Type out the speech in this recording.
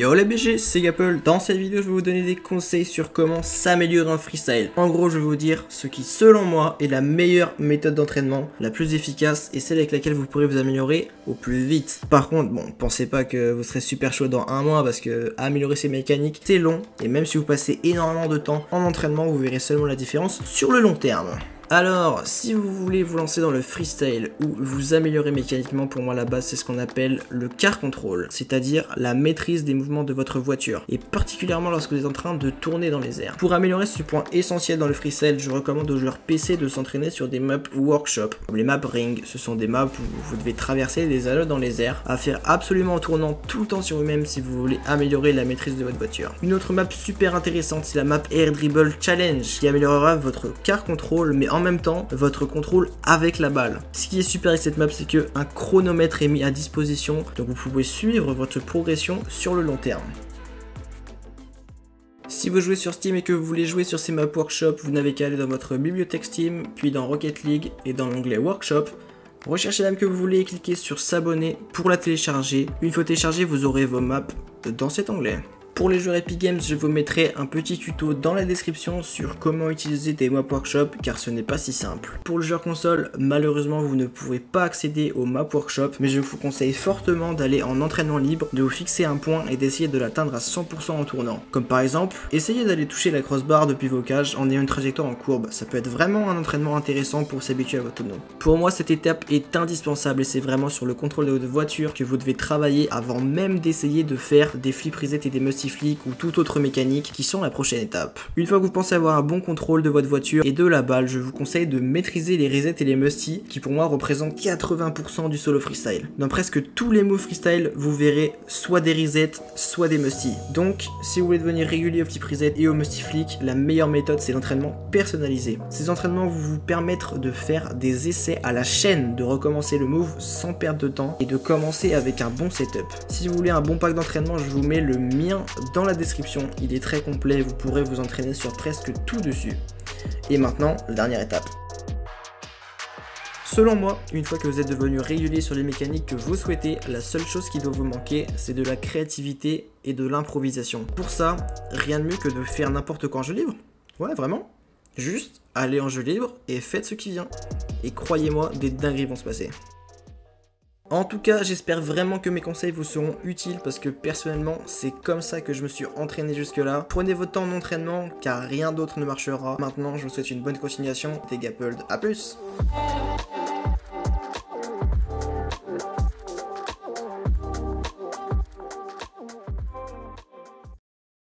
Yo les BG, c'est Gapple. Dans cette vidéo, je vais vous donner des conseils sur comment s'améliorer en freestyle. En gros, je vais vous dire ce qui, selon moi, est la meilleure méthode d'entraînement, la plus efficace et celle avec laquelle vous pourrez vous améliorer au plus vite. Par contre, bon, pensez pas que vous serez super chaud dans un mois parce que améliorer ses mécaniques, c'est long. Et même si vous passez énormément de temps en entraînement, vous verrez seulement la différence sur le long terme. Alors, si vous voulez vous lancer dans le freestyle ou vous améliorer mécaniquement, pour moi la base c'est ce qu'on appelle le car control, c'est-à-dire la maîtrise des mouvements de votre voiture, et particulièrement lorsque vous êtes en train de tourner dans les airs. Pour améliorer ce point essentiel dans le freestyle, je recommande aux joueurs PC de s'entraîner sur des maps workshop, comme les maps ring. Ce sont des maps où vous devez traverser des anneaux dans les airs, à faire absolument en tournant tout le temps sur vous-même si vous voulez améliorer la maîtrise de votre voiture. Une autre map super intéressante, c'est la map Air Dribble Challenge, qui améliorera votre car control, mais en même temps votre contrôle avec la balle. Ce qui est super avec cette map, c'est que un chronomètre est mis à disposition, donc vous pouvez suivre votre progression sur le long terme. Si vous jouez sur Steam et que vous voulez jouer sur ces maps workshop, vous n'avez qu'à aller dans votre bibliothèque Steam, puis dans Rocket League et dans l'onglet workshop. Recherchez la map que vous voulez et cliquez sur s'abonner pour la télécharger. Une fois téléchargée, vous aurez vos maps dans cet onglet. Pour les joueurs Epic Games, je vous mettrai un petit tuto dans la description sur comment utiliser des maps workshop, car ce n'est pas si simple. Pour le joueur console, malheureusement vous ne pouvez pas accéder aux maps workshop, mais je vous conseille fortement d'aller en entraînement libre, de vous fixer un point et d'essayer de l'atteindre à 100% en tournant. Comme par exemple, essayez d'aller toucher la crossbar depuis vos cages en ayant une trajectoire en courbe. Ça peut être vraiment un entraînement intéressant pour s'habituer à votre tonneau. Pour moi, cette étape est indispensable et c'est vraiment sur le contrôle de votre voiture que vous devez travailler avant même d'essayer de faire des flip reset et des musty flick ou toute autre mécanique qui sont la prochaine étape. Une fois que vous pensez avoir un bon contrôle de votre voiture et de la balle, je vous conseille de maîtriser les resets et les musty qui pour moi représentent 80% du solo freestyle. Dans presque tous les moves freestyle, vous verrez soit des resets, soit des musty. Donc, si vous voulez devenir régulier au flip reset et au musty flick, la meilleure méthode c'est l'entraînement personnalisé. Ces entraînements vont vous permettre de faire des essais à la chaîne, de recommencer le move sans perdre de temps et de commencer avec un bon setup. Si vous voulez un bon pack d'entraînement, je vous mets le mien dans la description, il est très complet, vous pourrez vous entraîner sur presque tout dessus. Et maintenant, la dernière étape. Selon moi, une fois que vous êtes devenu régulier sur les mécaniques que vous souhaitez, la seule chose qui doit vous manquer, c'est de la créativité et de l'improvisation. Pour ça, rien de mieux que de faire n'importe quoi en jeu libre. Ouais, vraiment. Juste allez en jeu libre et faites ce qui vient. Et croyez-moi, des dingueries vont se passer. En tout cas, j'espère vraiment que mes conseils vous seront utiles parce que personnellement, c'est comme ça que je me suis entraîné jusque là. Prenez votre temps d'entraînement car rien d'autre ne marchera. Maintenant, je vous souhaite une bonne continuation. C'était Gapple, à plus.